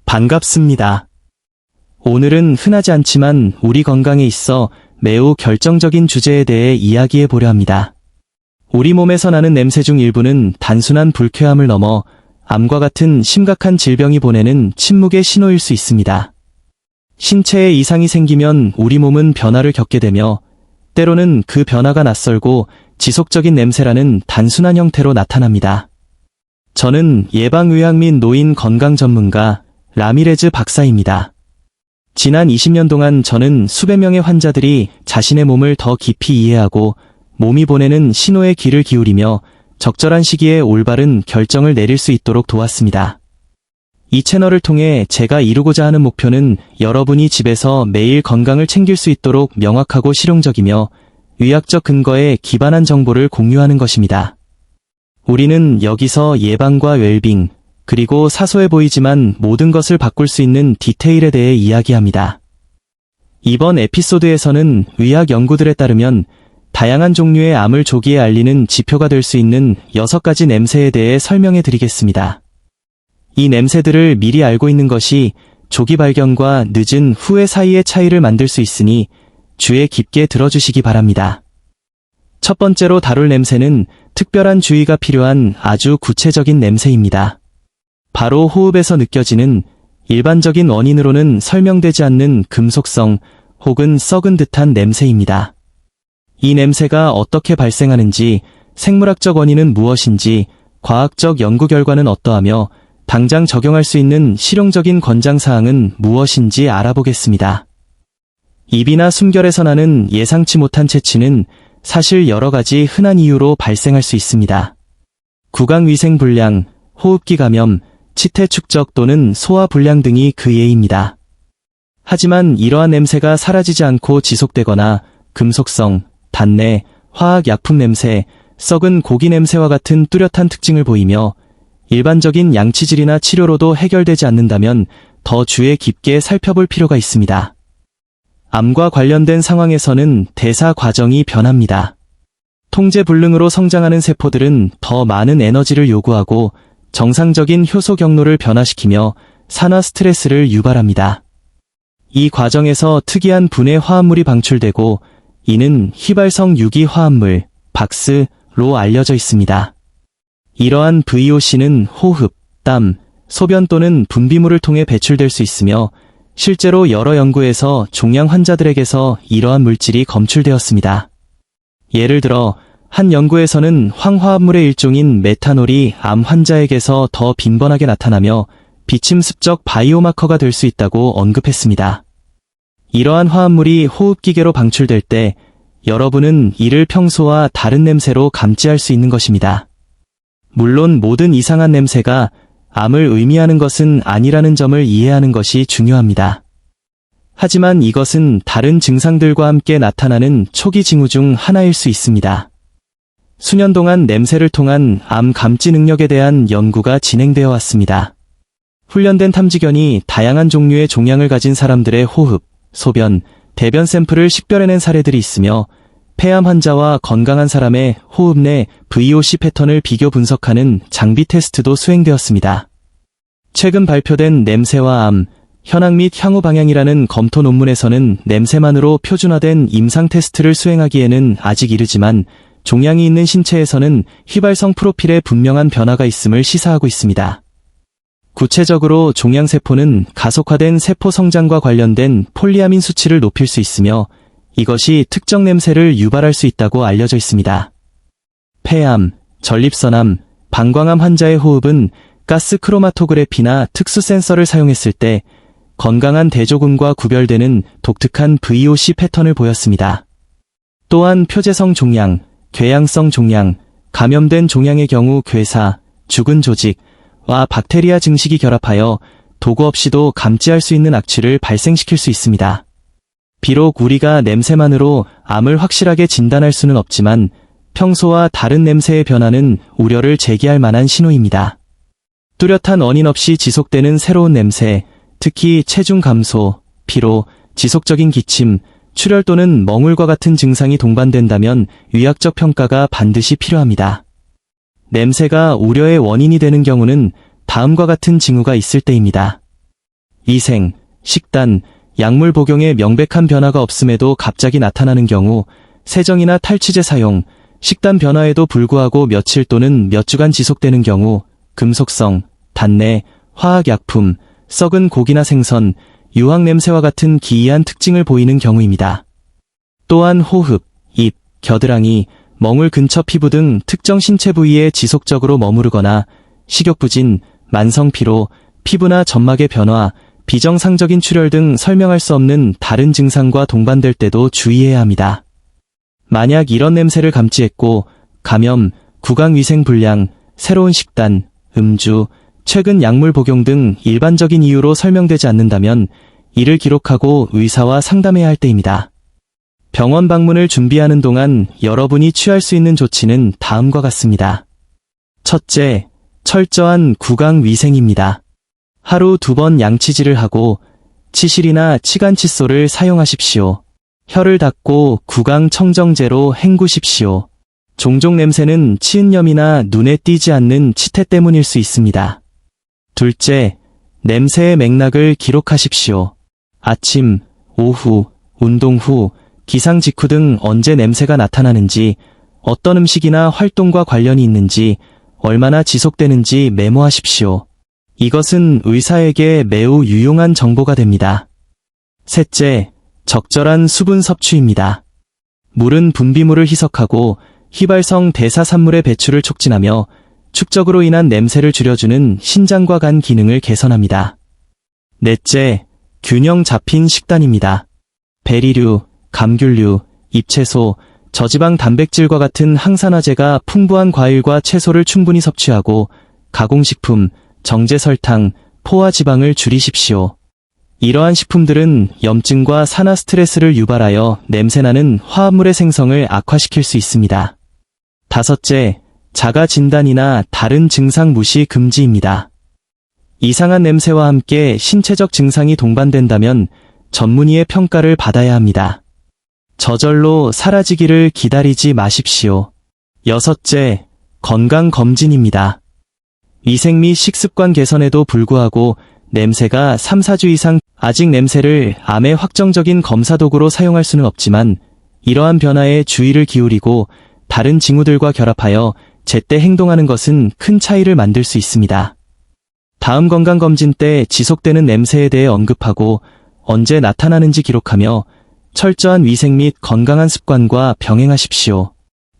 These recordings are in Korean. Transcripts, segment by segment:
반갑습니다. 오늘은 흔하지 않지만 우리 건강에 있어 매우 결정적인 주제에 대해 이야기해 보려 합니다. 우리 몸에서 나는 냄새 중 일부는 단순한 불쾌함을 넘어 암과 같은 심각한 질병이 보내는 침묵의 신호일 수 있습니다. 신체에 이상이 생기면 우리 몸은 변화를 겪게 되며 때로는 그 변화가 낯설고 지속적인 냄새라는 단순한 형태로 나타납니다. 저는 예방의학 및 노인 건강 전문가 라미레즈 박사입니다. 지난 20년 동안 저는 수백 명의 환자들이 자신의 몸을 더 깊이 이해하고 몸이 보내는 신호에 귀를 기울이며 적절한 시기에 올바른 결정을 내릴 수 있도록 도왔습니다. 이 채널을 통해 제가 이루고자 하는 목표는 여러분이 집에서 매일 건강을 챙길 수 있도록 명확하고 실용적이며 의학적 근거에 기반한 정보를 공유하는 것입니다. 우리는 여기서 예방과 웰빙, 그리고 사소해 보이지만 모든 것을 바꿀 수 있는 디테일에 대해 이야기합니다. 이번 에피소드에서는 의학 연구들에 따르면 다양한 종류의 암을 조기에 알리는 지표가 될 수 있는 6가지 냄새에 대해 설명해 드리겠습니다. 이 냄새들을 미리 알고 있는 것이 조기 발견과 늦은 후회 사이의 차이를 만들 수 있으니 주의 깊게 들어주시기 바랍니다. 첫 번째로 다룰 냄새는 특별한 주의가 필요한 아주 구체적인 냄새입니다. 바로 호흡에서 느껴지는 일반적인 원인으로는 설명되지 않는 금속성 혹은 썩은 듯한 냄새입니다. 이 냄새가 어떻게 발생하는지, 생물학적 원인은 무엇인지, 과학적 연구 결과는 어떠하며 당장 적용할 수 있는 실용적인 권장사항은 무엇인지 알아보겠습니다. 입이나 숨결에서 나는 예상치 못한 채취는 사실 여러 가지 흔한 이유로 발생할 수 있습니다. 구강위생 불량, 호흡기 감염, 치태 축적 또는 소화 불량 등이 그 예입니다. 하지만 이러한 냄새가 사라지지 않고 지속되거나 금속성, 단내, 화학 약품 냄새, 썩은 고기 냄새와 같은 뚜렷한 특징을 보이며 일반적인 양치질이나 치료로도 해결되지 않는다면 더 주의 깊게 살펴볼 필요가 있습니다. 암과 관련된 상황에서는 대사 과정이 변합니다. 통제 불능으로 성장하는 세포들은 더 많은 에너지를 요구하고 정상적인 효소 경로를 변화시키며 산화 스트레스를 유발합니다. 이 과정에서 특이한 분해 화합물이 방출되고 이는 휘발성 유기 화합물, 박스로 알려져 있습니다. 이러한 VOC는 호흡, 땀, 소변 또는 분비물을 통해 배출될 수 있으며 실제로 여러 연구에서 종양 환자들에게서 이러한 물질이 검출되었습니다. 예를 들어 한 연구에서는 황화합물의 일종인 메탄올이 암 환자에게서 더 빈번하게 나타나며 비침습적 바이오마커가 될 수 있다고 언급했습니다. 이러한 화합물이 호흡기계로 방출될 때 여러분은 이를 평소와 다른 냄새로 감지할 수 있는 것입니다. 물론 모든 이상한 냄새가 암을 의미하는 것은 아니라는 점을 이해하는 것이 중요합니다. 하지만 이것은 다른 증상들과 함께 나타나는 초기 징후 중 하나일 수 있습니다. 수년 동안 냄새를 통한 암 감지 능력에 대한 연구가 진행되어 왔습니다. 훈련된 탐지견이 다양한 종류의 종양을 가진 사람들의 호흡, 소변, 대변 샘플을 식별해낸 사례들이 있으며 폐암 환자와 건강한 사람의 호흡 내 VOC 패턴을 비교 분석하는 장비 테스트도 수행되었습니다. 최근 발표된 냄새와 암, 현황 및 향후 방향이라는 검토 논문에서는 냄새만으로 표준화된 임상 테스트를 수행하기에는 아직 이르지만 종양이 있는 신체에서는 휘발성 프로필에 분명한 변화가 있음을 시사하고 있습니다. 구체적으로 종양세포는 가속화된 세포 성장과 관련된 폴리아민 수치를 높일 수 있으며 이것이 특정 냄새를 유발할 수 있다고 알려져 있습니다. 폐암, 전립선암, 방광암 환자의 호흡은 가스 크로마토그래피나 특수 센서를 사용했을 때 건강한 대조군과 구별되는 독특한 VOC 패턴을 보였습니다. 또한 표재성 종양, 궤양성 종양, 감염된 종양의 경우 괴사, 죽은 조직과 박테리아 증식이 결합하여 도구 없이도 감지할 수 있는 악취를 발생시킬 수 있습니다. 비록 우리가 냄새만으로 암을 확실하게 진단할 수는 없지만 평소와 다른 냄새의 변화는 우려를 제기할 만한 신호입니다. 뚜렷한 원인 없이 지속되는 새로운 냄새, 특히 체중 감소, 피로, 지속적인 기침, 출혈 또는 멍울과 같은 증상이 동반된다면 의학적 평가가 반드시 필요합니다. 냄새가 우려의 원인이 되는 경우는 다음과 같은 징후가 있을 때입니다. 위생, 식단, 약물 복용에 명백한 변화가 없음에도 갑자기 나타나는 경우, 세정이나 탈취제 사용, 식단 변화에도 불구하고 며칠 또는 몇 주간 지속되는 경우, 금속성, 단내, 화학약품, 썩은 고기나 생선, 유황 냄새와 같은 기이한 특징을 보이는 경우입니다. 또한 호흡, 입, 겨드랑이, 멍울 근처 피부 등 특정 신체 부위에 지속적으로 머무르거나 식욕부진, 만성피로, 피부나 점막의 변화, 비정상적인 출혈 등 설명할 수 없는 다른 증상과 동반될 때도 주의해야 합니다. 만약 이런 냄새를 감지했고 감염, 구강위생 불량, 새로운 식단, 음주, 최근 약물 복용 등 일반적인 이유로 설명되지 않는다면 이를 기록하고 의사와 상담해야 할 때입니다. 병원 방문을 준비하는 동안 여러분이 취할 수 있는 조치는 다음과 같습니다. 첫째, 철저한 구강위생입니다. 하루 2번 양치질을 하고 치실이나 치간 칫솔을 사용하십시오. 혀를 닦고 구강 청정제로 헹구십시오. 종종 냄새는 치은염이나 눈에 띄지 않는 치태 때문일 수 있습니다. 둘째, 냄새의 맥락을 기록하십시오. 아침, 오후, 운동 후, 기상 직후 등 언제 냄새가 나타나는지, 어떤 음식이나 활동과 관련이 있는지, 얼마나 지속되는지 메모하십시오. 이것은 의사에게 매우 유용한 정보가 됩니다. 셋째, 적절한 수분 섭취입니다. 물은 분비물을 희석하고 휘발성 대사산물의 배출을 촉진하며 축적으로 인한 냄새를 줄여주는 신장과 간 기능을 개선합니다. 넷째, 균형 잡힌 식단입니다. 베리류, 감귤류, 잎채소, 저지방 단백질과 같은 항산화제가 풍부한 과일과 채소를 충분히 섭취하고 가공식품, 정제 설탕, 포화 지방을 줄이십시오. 이러한 식품들은 염증과 산화 스트레스를 유발하여 냄새나는 화합물의 생성을 악화시킬 수 있습니다. 다섯째, 자가 진단이나 다른 증상 무시 금지입니다. 이상한 냄새와 함께 신체적 증상이 동반된다면 전문의의 평가를 받아야 합니다. 저절로 사라지기를 기다리지 마십시오. 여섯째, 건강검진입니다. 위생 및 식습관 개선에도 불구하고 냄새가 3, 4주 이상 아직 냄새를 암의 확정적인 검사 도구로 사용할 수는 없지만 이러한 변화에 주의를 기울이고 다른 징후들과 결합하여 제때 행동하는 것은 큰 차이를 만들 수 있습니다. 다음 건강검진 때 지속되는 냄새에 대해 언급하고 언제 나타나는지 기록하며 철저한 위생 및 건강한 습관과 병행하십시오.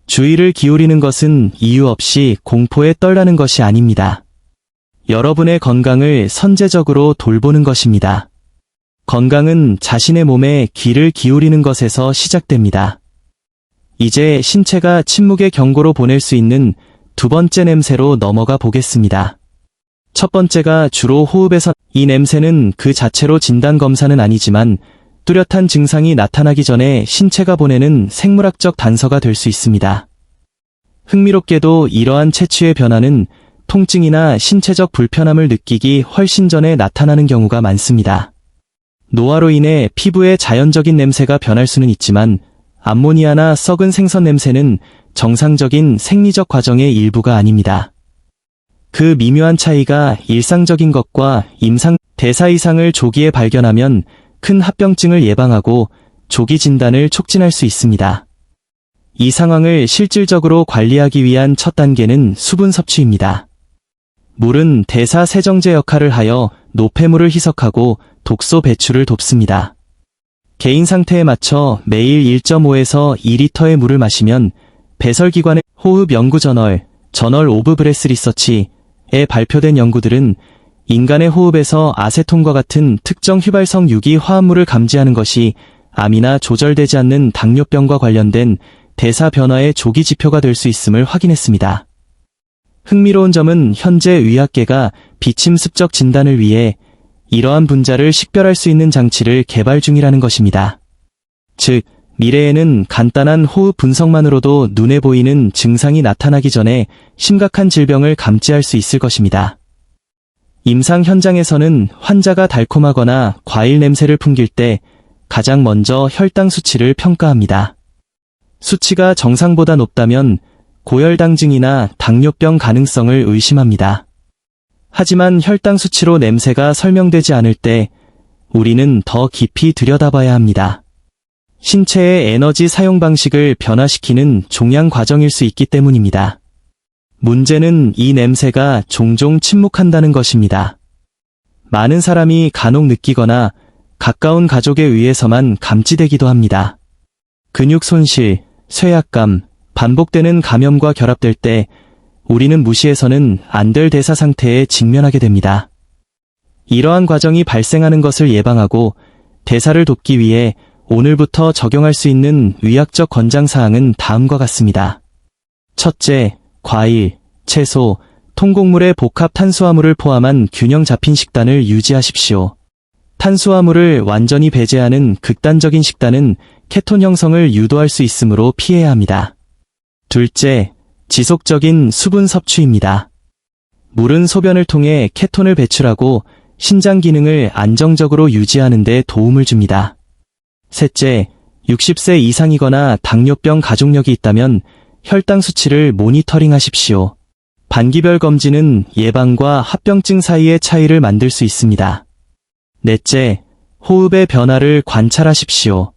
주의를 기울이는 것은 이유 없이 공포에 떨라는 것이 아닙니다. 여러분의 건강을 선제적으로 돌보는 것입니다. 건강은 자신의 몸에 귀를 기울이는 것에서 시작됩니다. 이제 신체가 침묵의 경고로 보낼 수 있는 두 번째 냄새로 넘어가 보겠습니다. 첫 번째가 주로 호흡에서 이 냄새는 그 자체로 진단검사는 아니지만 뚜렷한 증상이 나타나기 전에 신체가 보내는 생물학적 단서가 될 수 있습니다. 흥미롭게도 이러한 체취의 변화는 통증이나 신체적 불편함을 느끼기 훨씬 전에 나타나는 경우가 많습니다. 노화로 인해 피부의 자연적인 냄새가 변할 수는 있지만 암모니아나 썩은 생선 냄새는 정상적인 생리적 과정의 일부가 아닙니다. 그 미묘한 차이가 일상적인 것과 임상 대사 이상을 조기에 발견하면 큰 합병증을 예방하고 조기 진단을 촉진할 수 있습니다. 이 상황을 실질적으로 관리하기 위한 첫 단계는 수분 섭취입니다. 물은 대사 세정제 역할을 하여 노폐물을 희석하고 독소 배출을 돕습니다. 개인 상태에 맞춰 매일 1.5에서 2리터의 물을 마시면 배설기관의 호흡 연구 저널 오브 브레스 리서치에 발표된 연구들은 인간의 호흡에서 아세톤과 같은 특정 휘발성 유기 화합물을 감지하는 것이 암이나 조절되지 않는 당뇨병과 관련된 대사 변화의 조기 지표가 될 수 있음을 확인했습니다. 흥미로운 점은 현재 의학계가 비침습적 진단을 위해 이러한 분자를 식별할 수 있는 장치를 개발 중이라는 것입니다. 즉, 미래에는 간단한 호흡 분석만으로도 눈에 보이는 증상이 나타나기 전에 심각한 질병을 감지할 수 있을 것입니다. 임상 현장에서는 환자가 달콤하거나 과일 냄새를 풍길 때 가장 먼저 혈당 수치를 평가합니다. 수치가 정상보다 높다면 고혈당증이나 당뇨병 가능성을 의심합니다. 하지만 혈당 수치로 냄새가 설명되지 않을 때 우리는 더 깊이 들여다봐야 합니다. 신체의 에너지 사용 방식을 변화시키는 종양 과정일 수 있기 때문입니다. 문제는 이 냄새가 종종 침묵한다는 것입니다. 많은 사람이 간혹 느끼거나 가까운 가족에 의해서만 감지되기도 합니다. 근육 손실, 쇠약감, 반복되는 감염과 결합될 때 우리는 무시해서는 안 될 대사 상태에 직면하게 됩니다. 이러한 과정이 발생하는 것을 예방하고 대사를 돕기 위해 오늘부터 적용할 수 있는 의학적 권장사항은 다음과 같습니다. 첫째, 과일, 채소, 통곡물의 복합 탄수화물을 포함한 균형 잡힌 식단을 유지하십시오. 탄수화물을 완전히 배제하는 극단적인 식단은 케톤 형성을 유도할 수 있으므로 피해야 합니다. 둘째, 지속적인 수분 섭취입니다. 물은 소변을 통해 케톤을 배출하고 신장 기능을 안정적으로 유지하는 데 도움을 줍니다. 셋째, 60세 이상이거나 당뇨병 가족력이 있다면 혈당 수치를 모니터링 하십시오. 반기별 검진은 예방과 합병증 사이의 차이를 만들 수 있습니다. 넷째, 호흡의 변화를 관찰하십시오.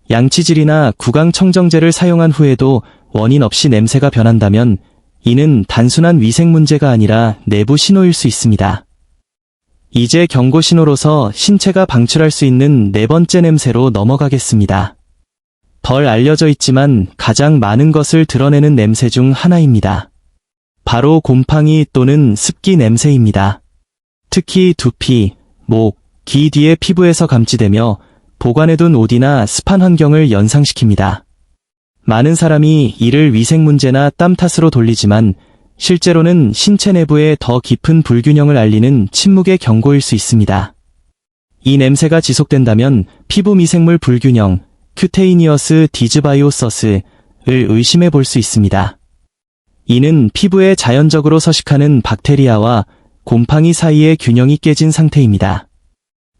양치질이나 구강청정제를 사용한 후에도 원인 없이 냄새가 변한다면 이는 단순한 위생 문제가 아니라 내부 신호일 수 있습니다. 이제 경고 신호로서 신체가 방출할 수 있는 네 번째 냄새로 넘어가겠습니다. 덜 알려져 있지만 가장 많은 것을 드러내는 냄새 중 하나입니다. 바로 곰팡이 또는 습기 냄새입니다. 특히 두피, 목, 귀 뒤의 피부에서 감지되며 보관해둔 옷이나 습한 환경을 연상시킵니다. 많은 사람이 이를 위생 문제나 땀 탓으로 돌리지만 실제로는 신체 내부의 더 깊은 불균형을 알리는 침묵의 경고일 수 있습니다. 이 냄새가 지속된다면 피부 미생물 불균형, 큐테이니어스 디즈바이오서스를 의심해 볼 수 있습니다. 이는 피부에 자연적으로 서식하는 박테리아와 곰팡이 사이의 균형이 깨진 상태입니다.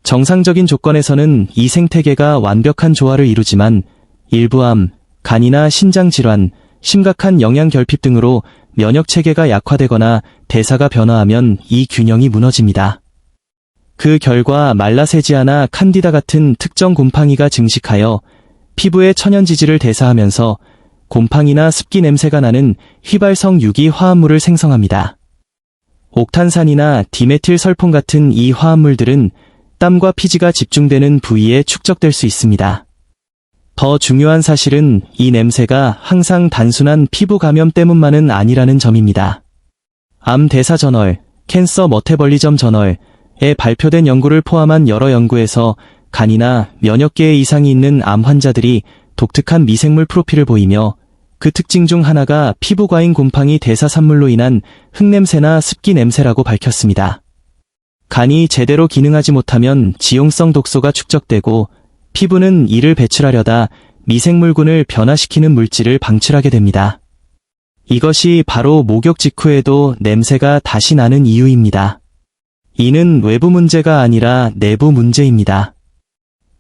정상적인 조건에서는 이 생태계가 완벽한 조화를 이루지만 일부암, 간이나 신장 질환, 심각한 영양 결핍 등으로 면역 체계가 약화되거나 대사가 변화하면 이 균형이 무너집니다. 그 결과 말라세지아나 칸디다 같은 특정 곰팡이가 증식하여 피부의 천연지질을 대사하면서 곰팡이나 습기 냄새가 나는 휘발성 유기 화합물을 생성합니다. 옥탄산이나 디메틸설폰 같은 이 화합물들은 땀과 피지가 집중되는 부위에 축적될 수 있습니다. 더 중요한 사실은 이 냄새가 항상 단순한 피부 감염 때문만은 아니라는 점입니다. 암 대사 저널, 캔서 머테벌리점 저널에 발표된 연구를 포함한 여러 연구에서 간이나 면역계에 이상이 있는 암 환자들이 독특한 미생물 프로필을 보이며 그 특징 중 하나가 피부 과잉 곰팡이 대사 산물로 인한 흙냄새나 습기 냄새라고 밝혔습니다. 간이 제대로 기능하지 못하면 지용성 독소가 축적되고 피부는 이를 배출하려다 미생물군을 변화시키는 물질을 방출하게 됩니다. 이것이 바로 목욕 직후에도 냄새가 다시 나는 이유입니다. 이는 외부 문제가 아니라 내부 문제입니다.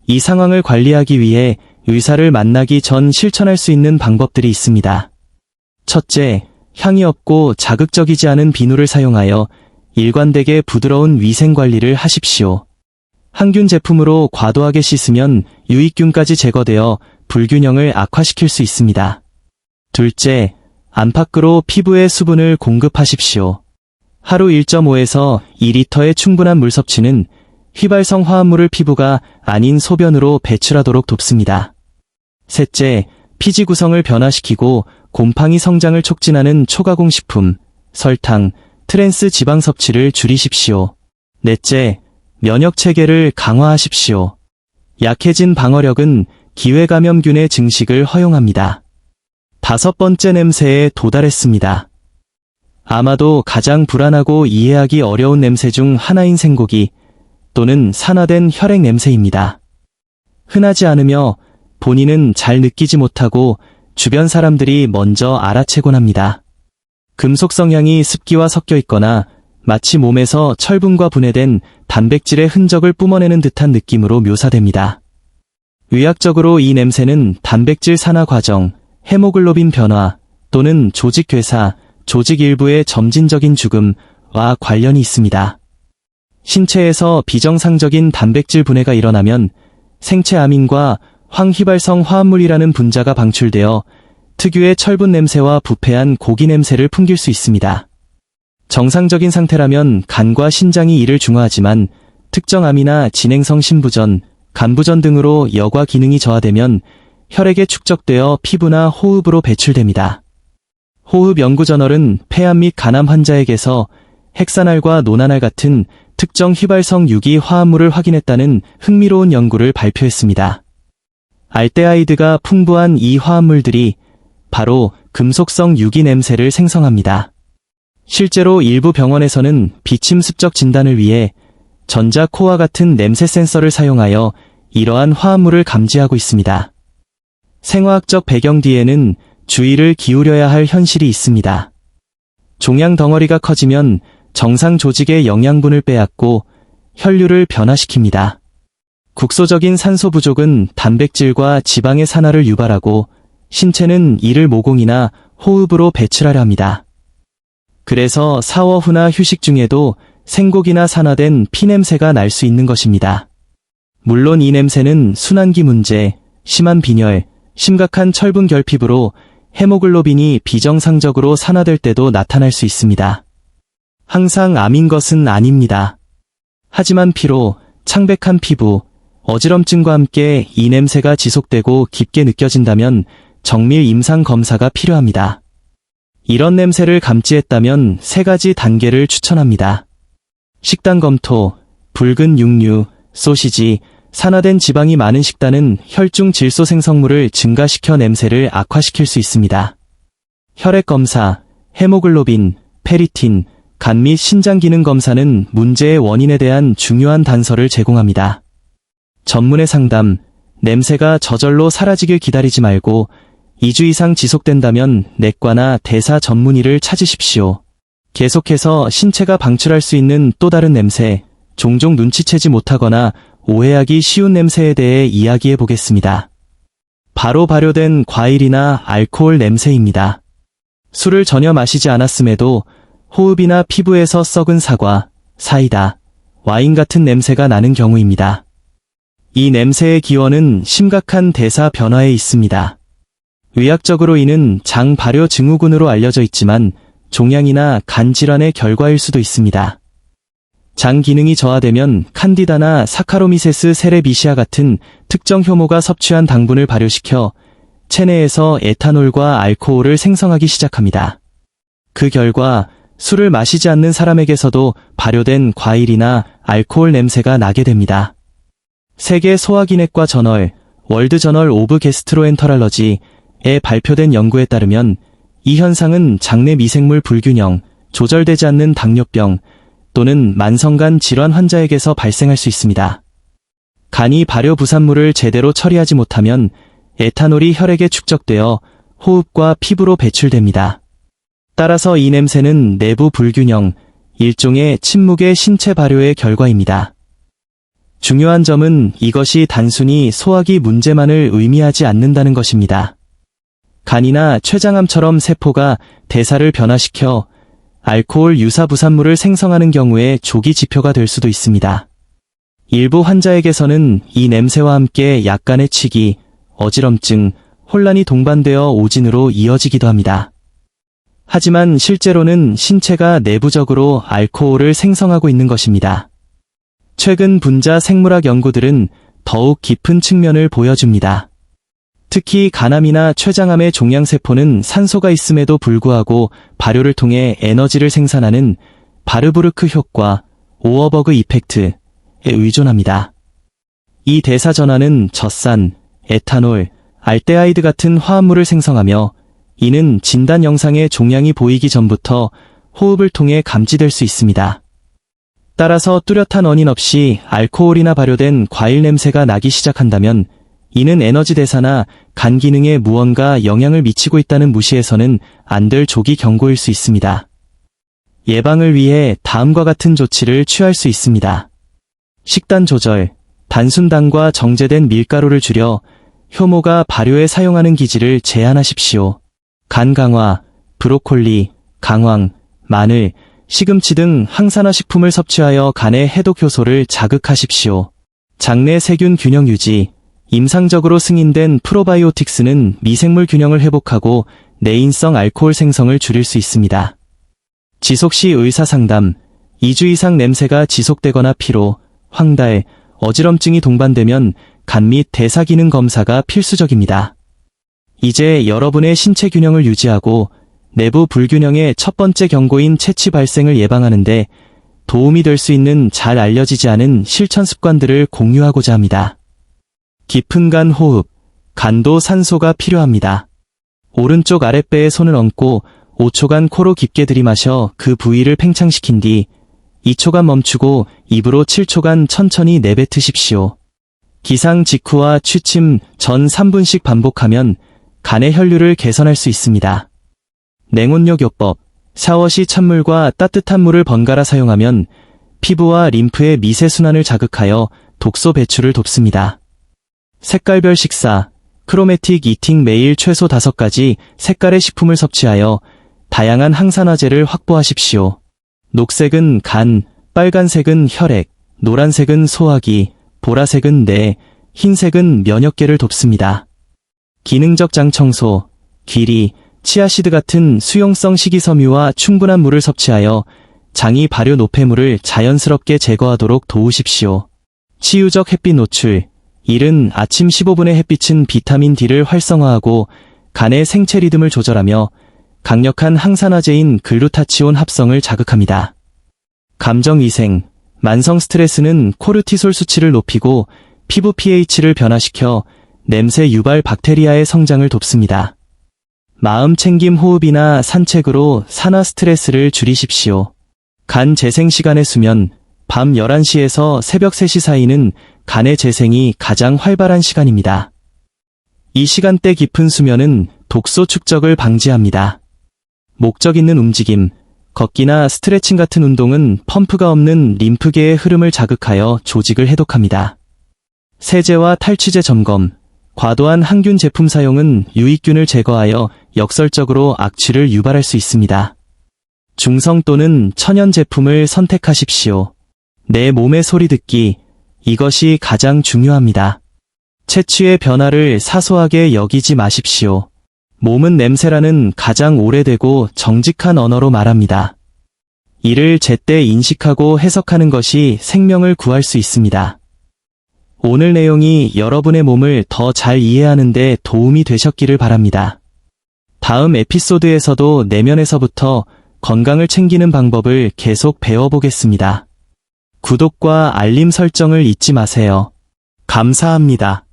이 상황을 관리하기 위해 의사를 만나기 전 실천할 수 있는 방법들이 있습니다. 첫째, 향이 없고 자극적이지 않은 비누를 사용하여 일관되게 부드러운 위생 관리를 하십시오. 항균 제품으로 과도하게 씻으면 유익균까지 제거되어 불균형을 악화시킬 수 있습니다. 둘째, 안팎으로 피부에 수분을 공급하십시오. 하루 1.5에서 2리터의 충분한 물 섭취는 휘발성 화합물을 피부가 아닌 소변으로 배출하도록 돕습니다. 셋째, 피지 구성을 변화시키고 곰팡이 성장을 촉진하는 초가공 식품, 설탕, 트랜스 지방 섭취를 줄이십시오. 넷째, 면역 체계를 강화하십시오. 약해진 방어력은 기회감염균의 증식을 허용합니다. 다섯 번째 냄새에 도달했습니다. 아마도 가장 불안하고 이해하기 어려운 냄새 중 하나인 생고기 또는 산화된 혈액 냄새입니다. 흔하지 않으며 본인은 잘 느끼지 못하고 주변 사람들이 먼저 알아채곤 합니다. 금속 성향이 습기와 섞여 있거나 마치 몸에서 철분과 분해된 단백질의 흔적을 뿜어내는 듯한 느낌으로 묘사됩니다. 의학적으로 이 냄새는 단백질 산화 과정, 헤모글로빈 변화 또는 조직 괴사, 조직 일부의 점진적인 죽음과 관련이 있습니다. 신체에서 비정상적인 단백질 분해가 일어나면 생체 아민과 황휘발성 화합물이라는 분자가 방출되어 특유의 철분 냄새와 부패한 고기 냄새를 풍길 수 있습니다. 정상적인 상태라면 간과 신장이 이를 중화하지만 특정 암이나 진행성 신부전, 간부전 등으로 여과 기능이 저하되면 혈액에 축적되어 피부나 호흡으로 배출됩니다. 호흡 연구 저널은 폐암 및 간암 환자에게서 헥사날과 노나날 같은 특정 휘발성 유기 화합물을 확인했다는 흥미로운 연구를 발표했습니다. 알데하이드가 풍부한 이 화합물들이 바로 금속성 유기 냄새를 생성합니다. 실제로 일부 병원에서는 비침 습적 진단을 위해 전자코와 같은 냄새 센서를 사용하여 이러한 화합물을 감지하고 있습니다. 생화학적 배경 뒤에는 주의를 기울여야 할 현실이 있습니다. 종양 덩어리가 커지면 정상 조직의 영양분을 빼앗고 혈류를 변화시킵니다. 국소적인 산소 부족은 단백질과 지방의 산화를 유발하고 신체는 이를 모공이나 호흡으로 배출하려 합니다. 그래서 샤워 후나 휴식 중에도 생고기나 산화된 피냄새가 날 수 있는 것입니다. 물론 이 냄새는 순환기 문제, 심한 빈혈, 심각한 철분 결핍으로 헤모글로빈이 비정상적으로 산화될 때도 나타날 수 있습니다. 항상 암인 것은 아닙니다. 하지만 피로, 창백한 피부, 어지럼증과 함께 이 냄새가 지속되고 깊게 느껴진다면 정밀 임상 검사가 필요합니다. 이런 냄새를 감지했다면 3가지 단계를 추천합니다. 식단 검토, 붉은 육류, 소시지, 산화된 지방이 많은 식단은 혈중 질소 생성물을 증가시켜 냄새를 악화시킬 수 있습니다. 혈액 검사, 헤모글로빈, 페리틴, 간 및 신장 기능 검사는 문제의 원인에 대한 중요한 단서를 제공합니다. 전문의 상담, 냄새가 저절로 사라지길 기다리지 말고 2주 이상 지속된다면 내과나 대사 전문의를 찾으십시오. 계속해서 신체가 방출할 수 있는 또 다른 냄새, 종종 눈치채지 못하거나 오해하기 쉬운 냄새에 대해 이야기해 보겠습니다. 바로 발효된 과일이나 알코올 냄새입니다. 술을 전혀 마시지 않았음에도 호흡이나 피부에서 썩은 사과, 사이다, 와인 같은 냄새가 나는 경우입니다. 이 냄새의 기원은 심각한 대사 변화에 있습니다. 의학적으로 이는 장 발효 증후군으로 알려져 있지만 종양이나 간 질환의 결과일 수도 있습니다. 장 기능이 저하되면 칸디다나 사카로미세스 세레비시아 같은 특정 효모가 섭취한 당분을 발효시켜 체내에서 에탄올과 알코올을 생성하기 시작합니다. 그 결과 술을 마시지 않는 사람에게서도 발효된 과일이나 알코올 냄새가 나게 됩니다. 세계 소화기내과 저널, 월드 저널 오브 게스트로엔터랄러지에 발표된 연구에 따르면 이 현상은 장내 미생물 불균형, 조절되지 않는 당뇨병 또는 만성간 질환 환자에게서 발생할 수 있습니다. 간이 발효 부산물을 제대로 처리하지 못하면 에탄올이 혈액에 축적되어 호흡과 피부로 배출됩니다. 따라서 이 냄새는 내부 불균형, 일종의 침묵의 신체 발효의 결과입니다. 중요한 점은 이것이 단순히 소화기 문제만을 의미하지 않는다는 것입니다. 간이나 췌장암처럼 세포가 대사를 변화시켜 알코올 유사 부산물을 생성하는 경우에 조기 지표가 될 수도 있습니다. 일부 환자에게서는 이 냄새와 함께 약간의 취기, 어지럼증, 혼란이 동반되어 오진으로 이어지기도 합니다. 하지만 실제로는 신체가 내부적으로 알코올을 생성하고 있는 것입니다. 최근 분자 생물학 연구들은 더욱 깊은 측면을 보여줍니다. 특히 간암이나 췌장암의 종양세포는 산소가 있음에도 불구하고 발효를 통해 에너지를 생산하는 바르부르크 효과, 오어버그 이펙트에 의존합니다. 이 대사 전환은 젖산, 에탄올, 알데하이드 같은 화합물을 생성하며 이는 진단 영상에 종양이 보이기 전부터 호흡을 통해 감지될 수 있습니다. 따라서 뚜렷한 원인 없이 알코올이나 발효된 과일 냄새가 나기 시작한다면 이는 에너지 대사나 간 기능에 무언가 영향을 미치고 있다는 무시해서는 안 될 조기 경고일 수 있습니다. 예방을 위해 다음과 같은 조치를 취할 수 있습니다. 식단 조절, 단순당과 정제된 밀가루를 줄여 효모가 발효에 사용하는 기질을 제한하십시오. 간 강화, 브로콜리, 강황, 마늘, 시금치 등 항산화 식품을 섭취하여 간의 해독 효소를 자극하십시오. 장내 세균 균형 유지. 임상적으로 승인된 프로바이오틱스는 미생물 균형을 회복하고 내인성 알코올 생성을 줄일 수 있습니다. 지속 시 의사 상담. 2주 이상 냄새가 지속되거나 피로, 황달, 어지럼증이 동반되면 간 및 대사 기능 검사가 필수적입니다. 이제 여러분의 신체 균형을 유지하고 내부 불균형의 첫 번째 경고인 체취 발생을 예방하는 데 도움이 될 수 있는 잘 알려지지 않은 실천 습관들을 공유하고자 합니다. 깊은 간 호흡. 간도 산소가 필요합니다. 오른쪽 아랫배에 손을 얹고 5초간 코로 깊게 들이마셔 그 부위를 팽창시킨 뒤 2초간 멈추고 입으로 7초간 천천히 내뱉으십시오. 기상 직후와 취침 전 3분씩 반복하면 간의 혈류를 개선할 수 있습니다. 냉온욕요법. 샤워 시 찬물과 따뜻한 물을 번갈아 사용하면 피부와 림프의 미세순환을 자극하여 독소 배출을 돕습니다. 색깔별 식사. 크로매틱 이팅. 매일 최소 5가지 색깔의 식품을 섭취하여 다양한 항산화제를 확보하십시오. 녹색은 간, 빨간색은 혈액, 노란색은 소화기, 보라색은 뇌, 흰색은 면역계를 돕습니다. 기능적 장 청소. 귀리, 치아시드 같은 수용성 식이섬유와 충분한 물을 섭취하여 장이 발효 노폐물을 자연스럽게 제거하도록 도우십시오. 치유적 햇빛 노출. 이른 아침 15분의 햇빛은 비타민 D를 활성화하고 간의 생체 리듬을 조절하며 강력한 항산화제인 글루타치온 합성을 자극합니다. 감정위생. 만성 스트레스는 코르티솔 수치를 높이고 피부 pH를 변화시켜 냄새 유발 박테리아의 성장을 돕습니다. 마음 챙김. 호흡이나 산책으로 산화 스트레스를 줄이십시오. 간 재생 시간의 수면. 밤 11시에서 새벽 3시 사이는 간의 재생이 가장 활발한 시간입니다. 이 시간대 깊은 수면은 독소 축적을 방지합니다. 목적 있는 움직임. 걷기나 스트레칭 같은 운동은 펌프가 없는 림프계의 흐름을 자극하여 조직을 해독합니다. 세제와 탈취제 점검. 과도한 항균 제품 사용은 유익균을 제거하여 역설적으로 악취를 유발할 수 있습니다. 중성 또는 천연 제품을 선택하십시오. 내 몸의 소리 듣기. 이것이 가장 중요합니다. 채취의 변화를 사소하게 여기지 마십시오. 몸은 냄새라는 가장 오래되고 정직한 언어로 말합니다. 이를 제때 인식하고 해석하는 것이 생명을 구할 수 있습니다. 오늘 내용이 여러분의 몸을 더 잘 이해하는 데 도움이 되셨기를 바랍니다. 다음 에피소드에서도 내면에서부터 건강을 챙기는 방법을 계속 배워보겠습니다. 구독과 알림 설정을 잊지 마세요. 감사합니다.